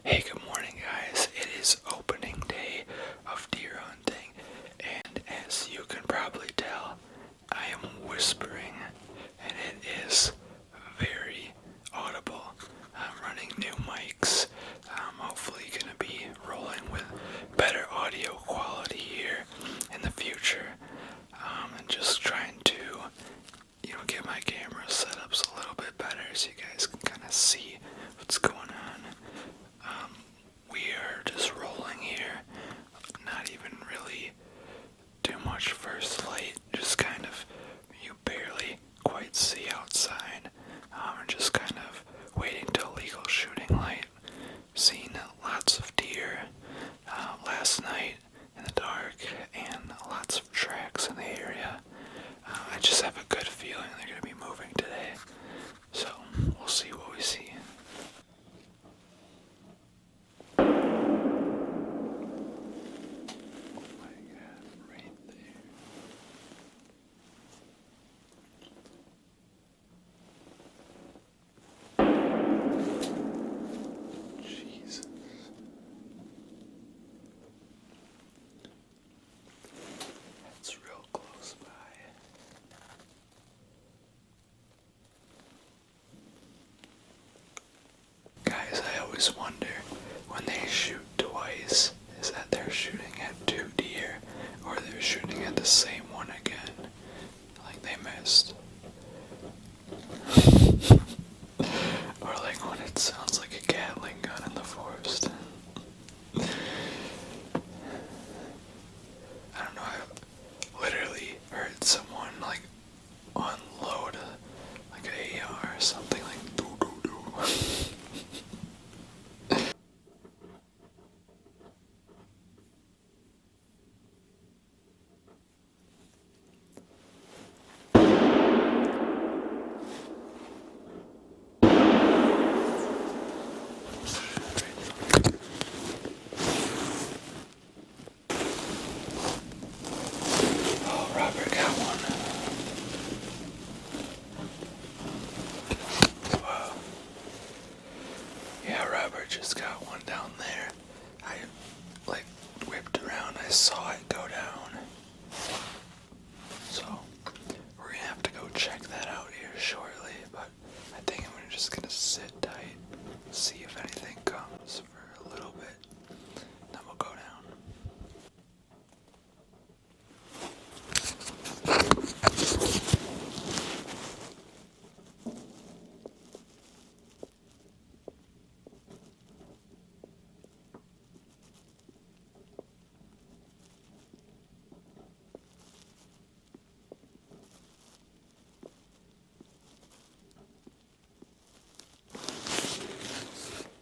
Hey, good morning, guys. It is opening day of deer hunting, and as you can probably tell, I am whispering, and it is very audible. I'm running new mics. I'm hopefully going to be rolling with better audio quality here in the future, and just trying to, get my camera setups a little bit better so you guys can kind of see what's going on. We are just rolling here, not even really too much first light, just kind of, you barely quite see outside, and just kind of waiting till legal shooting light. Seen lots of deer last night in the dark, and lots of tracks in the area. I just have a good feeling they're going to be moving today, so we'll see what we see. It's real close by. Guys, I always wonder when they shoot twice, is that they're shooting at two deer or they're shooting at the same one again? Like they missed. Or like when it sounds like a Gatling gun in the forest. I don't know, I've literally heard someone like unload like an AR or something like doo doo doo. Oh, Robert got one. Whoa. Yeah, Robert just got one down there. I whipped around, I saw it go down. So we're gonna have to go check that out here shortly, but I think I'm just gonna sit tight, see if anything comes for a little bit, then we'll go down.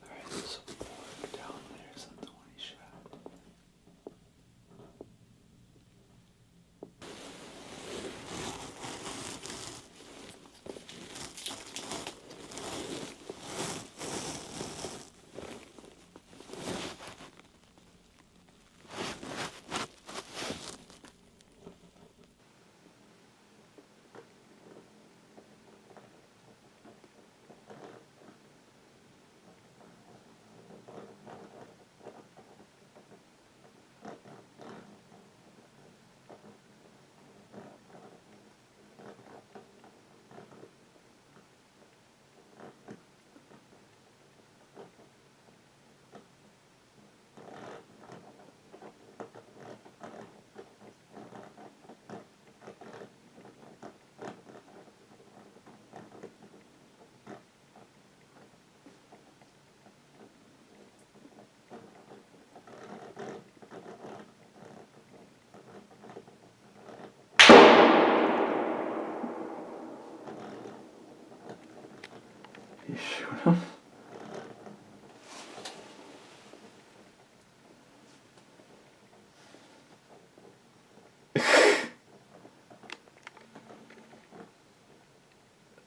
Alright, there's a fork down there. Is that the one he shot? You shoot him?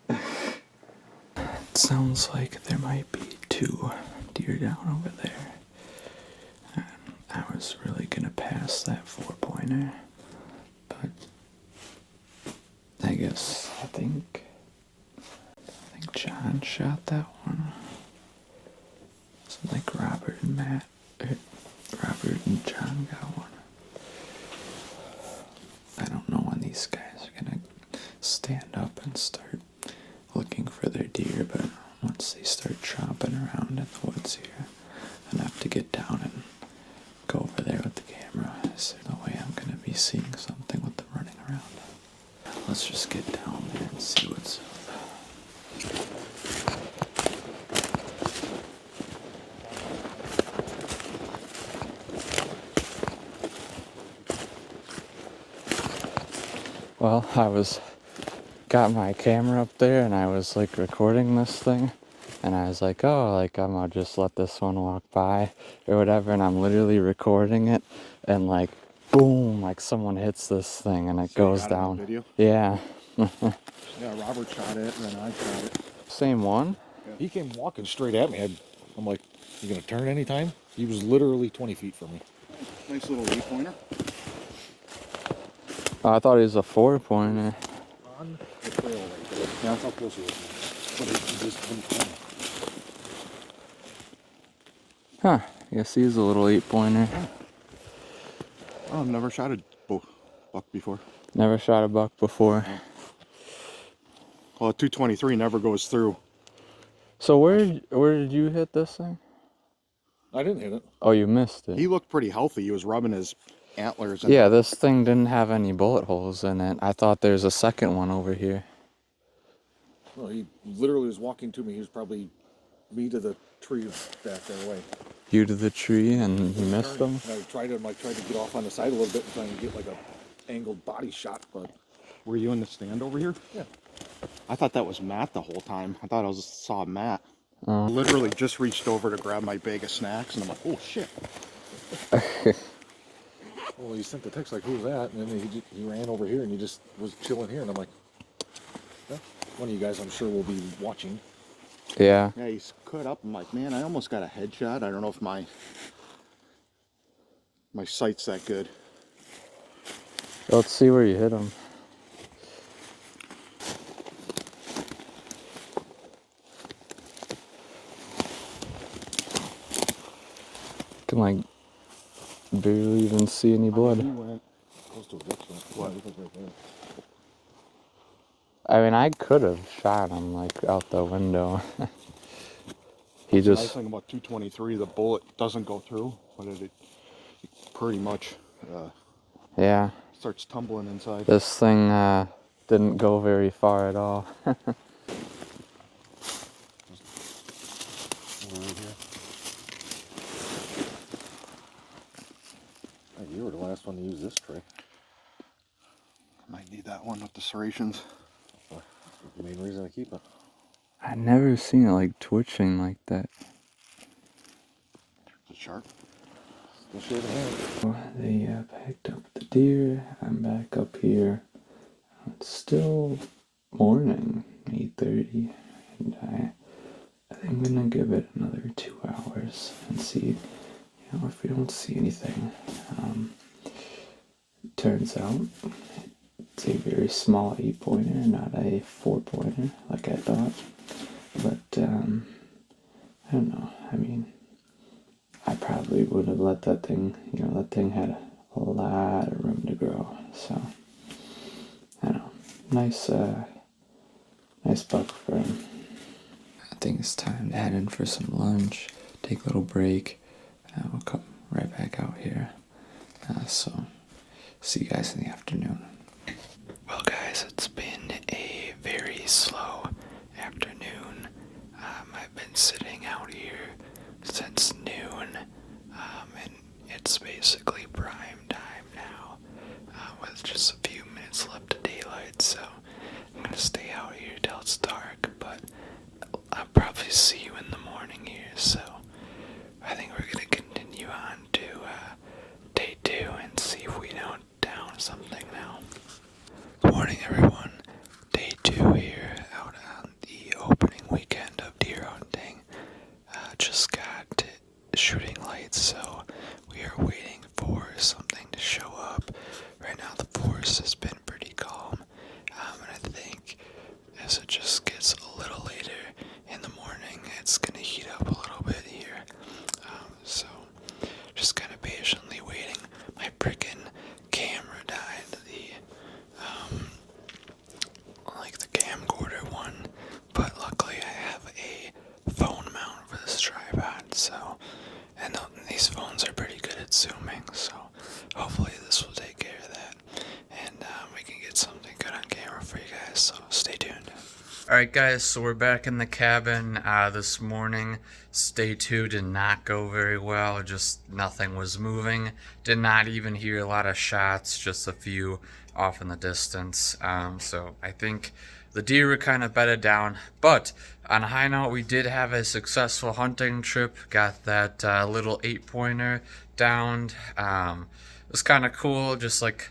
It sounds like there might be two deer down over there. I was really gonna pass that 4-pointer, but I guess I think John shot that one. So Like Robert and Matt, Robert and John got one. I don't know when these guys are gonna stand up and start looking for their deer, but once they start tromping around in the woods here, enough to get down and go over there with the camera. Is there no way I'm gonna be seeing something with them running around? Let's just get down there and see what's up. Well, got my camera up there and I was like recording this thing, and I was like, oh, like I'm gonna just let this one walk by or whatever, and I'm literally recording it, and like boom, like someone hits this thing and it goes down. Video? Yeah. Yeah, Robert shot it and then I shot it. Same one? Yeah. He came walking straight at me. I'm like, you gonna turn anytime? He was literally 20 feet from me. Nice little 8-pointer. Oh, I thought he was a 4-pointer. On the trail right there. Yeah, that's how close he was. But he just couldn't come. Huh. I guess he's a little 8-pointer. Yeah. Oh, I've never shot a buck before. Never shot a buck before. Yeah. Well, a 223 never goes through. So where did you hit this thing? I didn't hit it. Oh, you missed it. He looked pretty healthy. He was rubbing his antlers. Yeah, this thing didn't have any bullet holes in it. I thought there's a second one over here. Well, he literally was walking to me. He was probably me to the tree back there away. You to the tree and you missed him? And I tried to get off on the side a little bit and try and get like a angled body shot, but... Were you in the stand over here? Yeah. I thought that was Matt the whole time. I thought saw Matt. I literally just reached over to grab my bag of snacks, and I'm like, oh shit. Well, he sent the text like, who's that? And then he ran over here and he just was chilling here, and I'm like, yeah, one of you guys I'm sure will be watching. Yeah. Yeah, he's cut up. I'm like, man, I almost got a headshot. I don't know if my sight's that good. Let's see where you hit him. Can like barely even see any blood. He went close to a duck. What? Right there. I mean, I could have shot him like out the window. He The just. nice thing about 223, the bullet doesn't go through, but it pretty much Yeah. starts tumbling inside. This thing didn't go very far at all. You were the last one to use this tray. Might need that one with the serrations. The main reason I keep it. I've never seen it like twitching like that. It's sharp. Still shaving hand. They packed up the deer. I'm back up here. It's still morning, 8:30, and I think I'm gonna give it another 2 hours and see, if we don't see anything. It turns out it's a very small 8-pointer, not a 4-pointer like I thought. But I don't know. I mean, I probably would have let that thing. That thing had a lot of room to grow. So I don't know. Nice buck for him. I think it's time to head in for some lunch. Take a little break. We'll come right back out here. So see you guys in the afternoon. Well, guys, it's been a very slow afternoon. I've been sitting out here since noon, and it's basically prime time now, with just a few minutes left of daylight, so I'm gonna stay out here till it's dark, but I'll probably see you in the morning here, so I think we're gonna continue on to day 2 and see if we don't down something now. Good morning, everyone. Day 2 here out on the opening weekend of deer hunting. Just got shooting lights, so we are waiting for something to show up. Right now the forest has been pretty calm, and I think Alright guys, so we're back in the cabin this morning. Day 2 did not go very well, just nothing was moving. Did not even hear a lot of shots, just a few off in the distance. So I think the deer were kind of bedded down. But on a high note, we did have a successful hunting trip. Got that little 8-pointer downed. It was kind of cool, just like,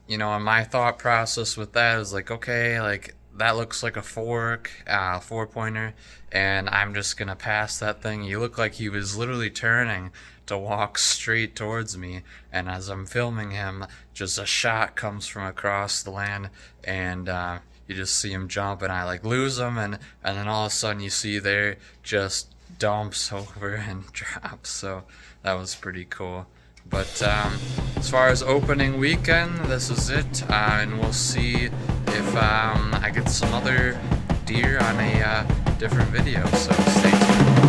you know, my thought process with that is like, okay, like, that looks like a fork, 4-pointer, and I'm just gonna pass that thing. He looked like he was literally turning to walk straight towards me, and as I'm filming him, just a shot comes from across the land, and you just see him jump, and I like lose him, and then all of a sudden you see there just dumps over and drops. So that was pretty cool. But as far as opening weekend, this is it, and we'll see if I get some other deer on a different video, so stay tuned.